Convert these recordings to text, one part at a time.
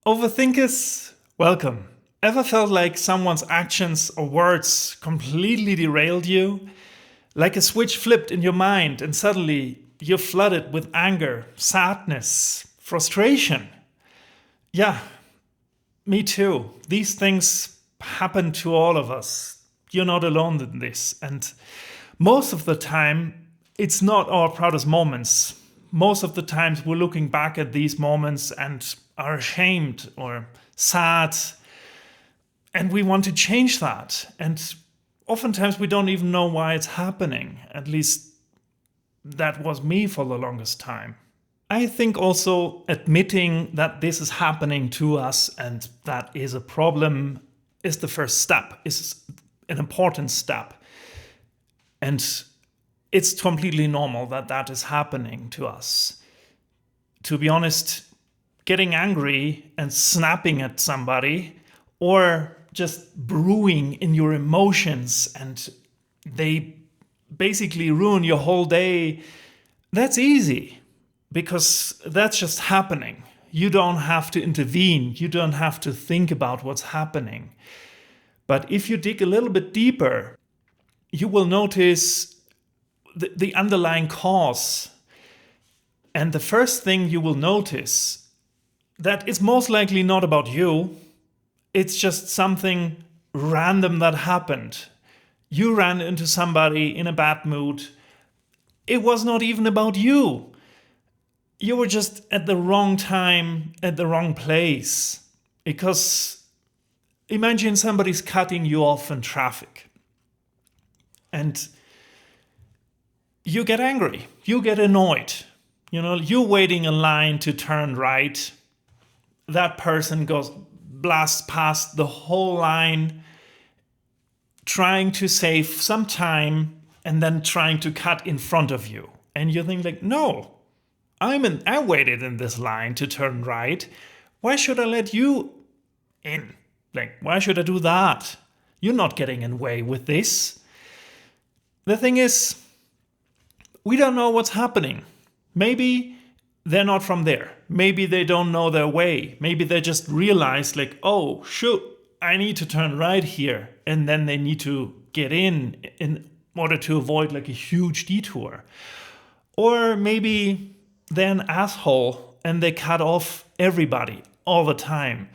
Overthinkers, welcome. Ever felt like someone's actions or words completely derailed you? Like a switch flipped in your mind and suddenly you're flooded with anger, sadness, frustration? Yeah, me too. These things happen to all of us. You're not alone in this. And most of the time, it's not our proudest moments. Most of the times, we're looking back at these moments and are ashamed or sad, and we want to change that. And oftentimes, we don't even know why it's happening. At least that was me for the longest time. I think also admitting that this is happening to us and that is a problem is the first step, is an important step. And it's completely normal that that is happening to us. To be honest, getting angry and snapping at somebody or just brewing in your emotions and they basically ruin your whole day, that's easy because that's just happening. You don't have to intervene. You don't have to think about what's happening. But if you dig a little bit deeper, you will notice the underlying cause. And the first thing you will notice that it's most likely not about you. It's just something random that happened. You ran into somebody in a bad mood. It was not even about you. You were just at the wrong time, at the wrong place. Because imagine somebody's cutting you off in traffic. And you get angry. You get annoyed. You're waiting in line to turn right. That person blasts past the whole line, trying to save some time and then trying to cut in front of you. And you think like, no, I waited in this line to turn right. Why should I let you in? Like, why should I do that? You're not getting in way with this. The thing is, we don't know what's happening. Maybe they're not from there. Maybe they don't know their way. Maybe they just realize like, oh, shoot, I need to turn right here. And then they need to get in order to avoid like a huge detour. Or maybe they're an asshole and they cut off everybody all the time.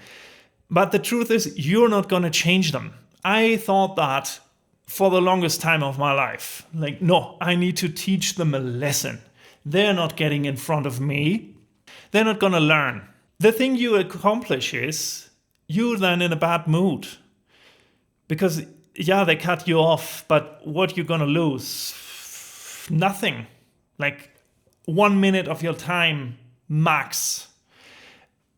But the truth is, you're not going to change them. I thought that for the longest time of my life. Like, no, I need to teach them a lesson. They're not getting in front of me. They're not going to learn. The thing you accomplish is you're then in a bad mood. Because, yeah, they cut you off, but what you're going to lose? Nothing. Like 1 minute of your time max.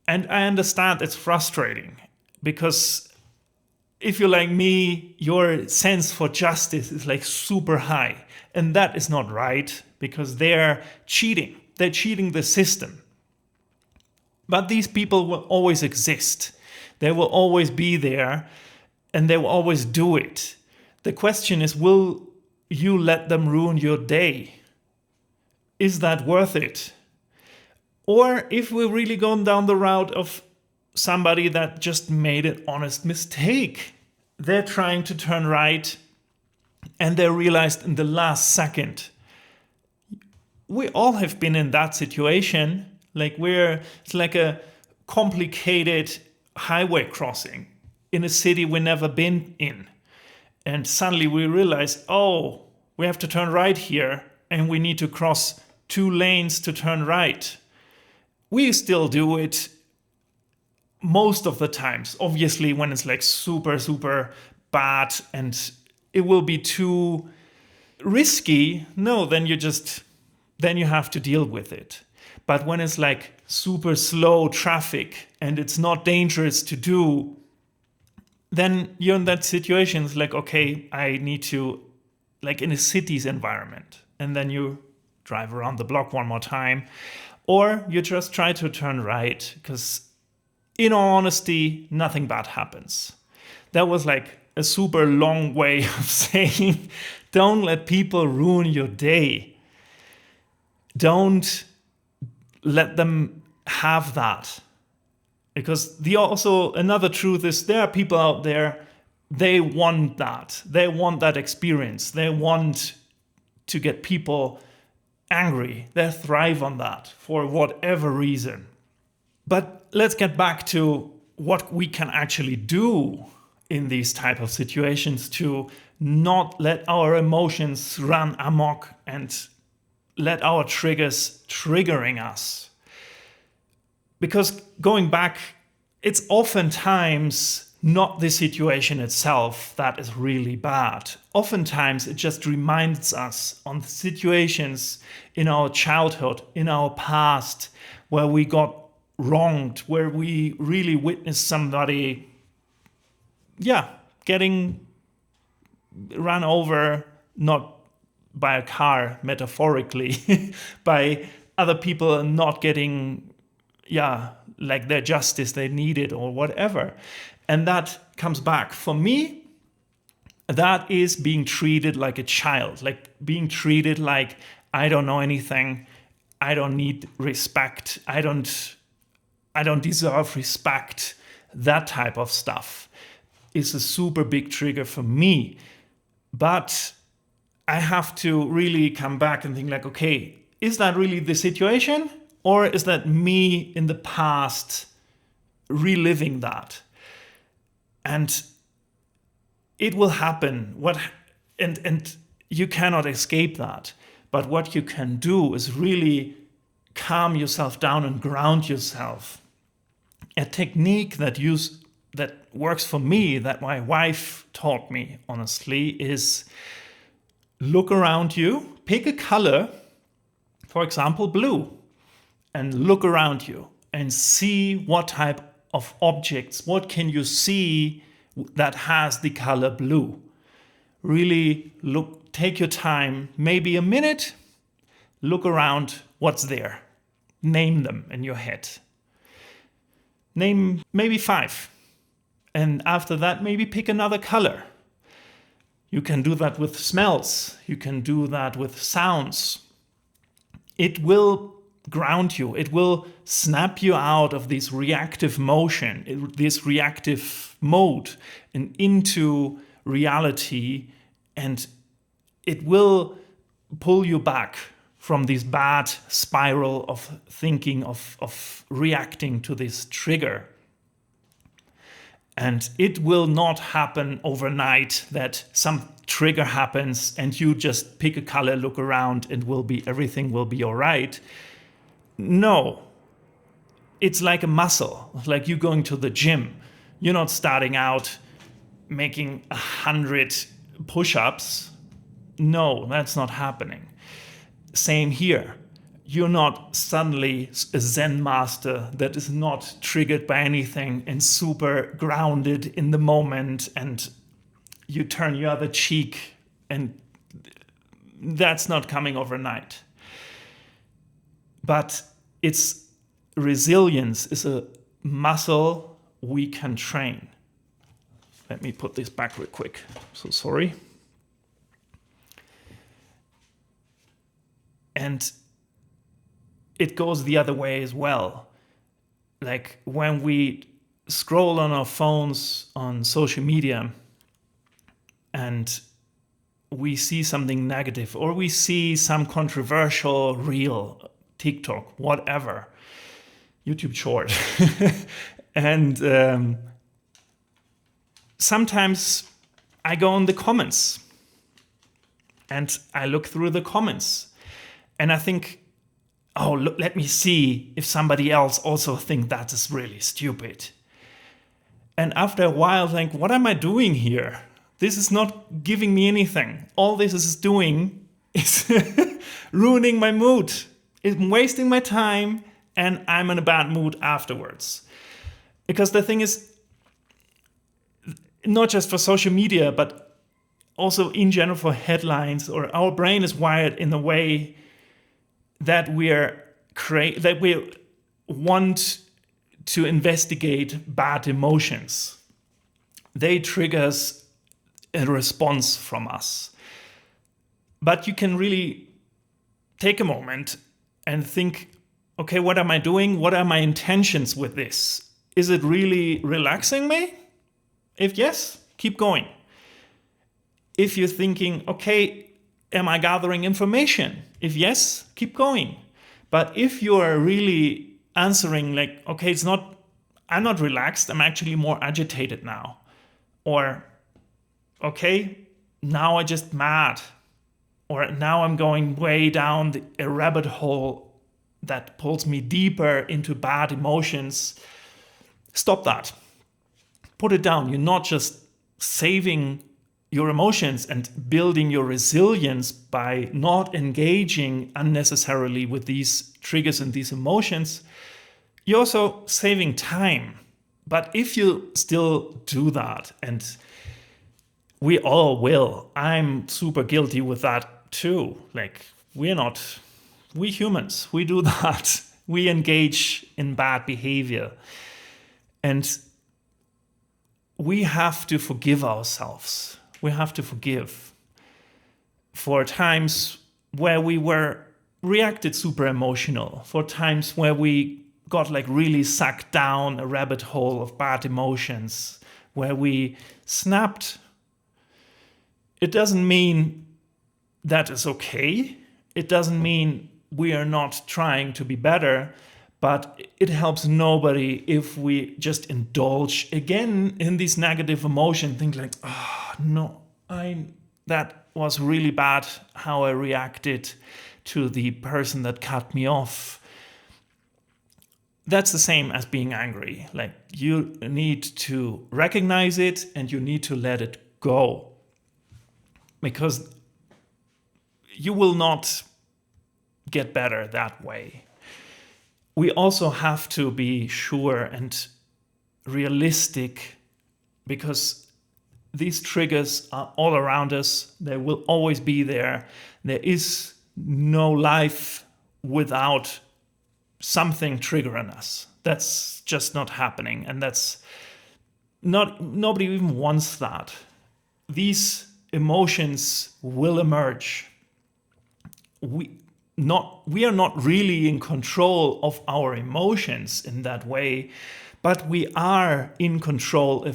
And I understand it's frustrating because if you're like me, your sense for justice is like super high. And that is not right because they're cheating. They're cheating the system. But these people will always exist. They will always be there and they will always do it. The question is, will you let them ruin your day? Is that worth it? Or if we're really going down the route of somebody that just made an honest mistake. They're trying to turn right and they realized in the last second. We all have been in that situation. It's like a complicated highway crossing in a city we've never been in. And suddenly we realize, oh, we have to turn right here and we need to cross 2 lanes to turn right. We still do it most of the times, obviously, when it's like super, super bad and it will be too risky. No, then you have to deal with it. But when it's like super slow traffic and it's not dangerous to do, then you're in that situation. It's like, okay, I need to, like in a city's environment. And then you drive around the block one more time. Or you just try to turn right because in all honesty, nothing bad happens. That was like a super long way of saying, don't let people ruin your day. Don't let them have that. Because also another truth is there are people out there, they want that. They want that experience. They want to get people angry. They thrive on that for whatever reason. But let's get back to what we can actually do in these type of situations to not let our emotions run amok and let our triggers triggering us. Because going back, it's oftentimes not the situation itself that is really bad. Oftentimes it just reminds us on the situations in our childhood, in our past, where we got wronged, where we really witnessed somebody, getting run over, not by a car, metaphorically, by other people not getting, like their justice they needed or whatever. And that comes back. For me, that is being treated like a child, like being treated like I don't know anything, I don't need respect, I don't deserve respect. That type of stuff is a super big trigger for me. But I have to really come back and think like, okay, is that really the situation? Or is that me in the past reliving that? And it will happen. And you cannot escape that. But what you can do is really calm yourself down and ground yourself. A technique that works for me, that my wife taught me, honestly, is look around you, pick a color, for example, blue, and look around you and see what type of objects, what can you see that has the color blue. Really look, take your time, maybe a minute, look around what's there. Name them in your head. Name maybe 5. And after that, maybe pick another color. You can do that with smells. You can do that with sounds. It will ground you. It will snap you out of this reactive motion, this reactive mode, and into reality. And it will pull you back from this bad spiral of thinking, of reacting to this trigger. And it will not happen overnight that some trigger happens and you just pick a color, look around, and everything will be all right. No, it's like a muscle, like you going to the gym. You're not starting out making 100 push-ups. No, that's not happening. Same here. You're not suddenly a Zen master that is not triggered by anything and super grounded in the moment, and you turn your other cheek, and that's not coming overnight. But resilience is a muscle we can train. Let me put this back real quick. So sorry. And it goes the other way as well. Like when we scroll on our phones on social media and we see something negative, or we see some controversial reel, TikTok, whatever, YouTube short. And sometimes I go in the comments and I look through the comments and I think, oh, look, let me see if somebody else also thinks that is really stupid. And after a while, I think, what am I doing here? This is not giving me anything. All this is doing is ruining my mood. It's wasting my time, and I'm in a bad mood afterwards. Because the thing is, not just for social media, but also in general for headlines, or our brain is wired in a way that we want to investigate bad emotions. They trigger a response from us. But you can really take a moment and think, okay, what am I doing? What are my intentions with this? Is it really relaxing me? If yes, keep going. If you're thinking, okay, am I gathering information? If yes, keep going. But if you are really answering like, okay, I'm not relaxed, I'm actually more agitated now. Or, okay, now I'm just mad. Or now I'm going way down a rabbit hole that pulls me deeper into bad emotions. Stop that. Put it down. You're not just saving your emotions and building your resilience by not engaging unnecessarily with these triggers and these emotions. You're also saving time. But if you still do that, and we all will, I'm super guilty with that too. Like, we humans, we do that. We engage in bad behavior. And we have to forgive ourselves. We have to forgive for times where we were reacted super emotional, for times where we got like really sucked down a rabbit hole of bad emotions, where we snapped. It doesn't mean that is okay. It doesn't mean we are not trying to be better, but it helps nobody if we just indulge again in these negative emotions, think like, oh no, that was really bad how I reacted to the person that cut me off. That's the same as being angry. Like, you need to recognize it and you need to let it go. Because you will not get better that way. We also have to be sure and realistic, because these triggers are all around us. They will always be there. There is no life without something triggering us. That's just not happening. And nobody even wants that. These emotions will emerge. We are not really in control of our emotions in that way, but we are in control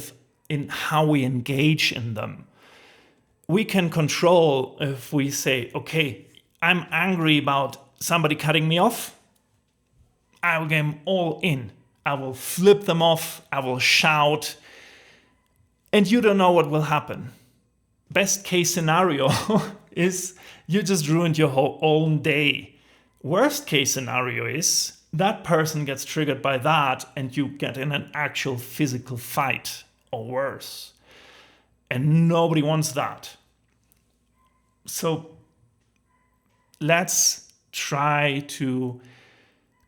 in how we engage in them. We can control if we say, okay, I'm angry about somebody cutting me off. I will get all in. I will flip them off. I will shout. And you don't know what will happen. Best case scenario is you just ruined your whole own day. Worst case scenario is that person gets triggered by that and you get in an actual physical fight or worse. And nobody wants that. So let's try to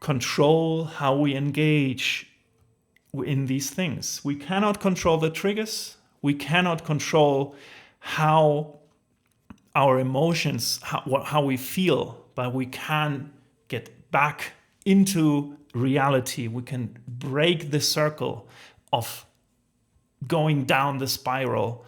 control how we engage in these things. We cannot control the triggers. We cannot control how our emotions, how we feel, but we can get back into reality. We can break the circle of going down the spiral.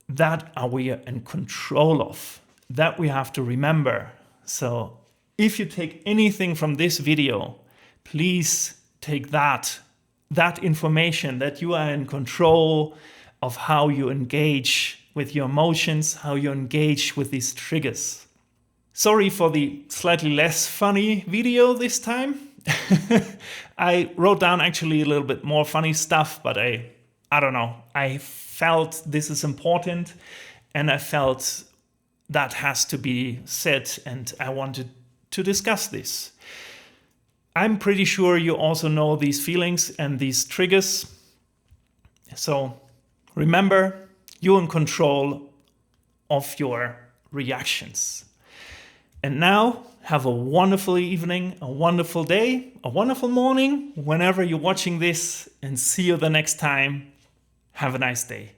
That are we in control of. That we have to remember. So if you take anything from this video, please take that information, that you are in control of how you engage with your emotions, how you engage with these triggers. Sorry for the slightly less funny video this time. I wrote down actually a little bit more funny stuff, but I don't know. I felt this is important and I felt that has to be said, and I wanted to discuss this. I'm pretty sure you also know these feelings and these triggers. So remember, you're in control of your reactions. And now, have a wonderful evening, a wonderful day, a wonderful morning, whenever you're watching this, and see you the next time. Have a nice day.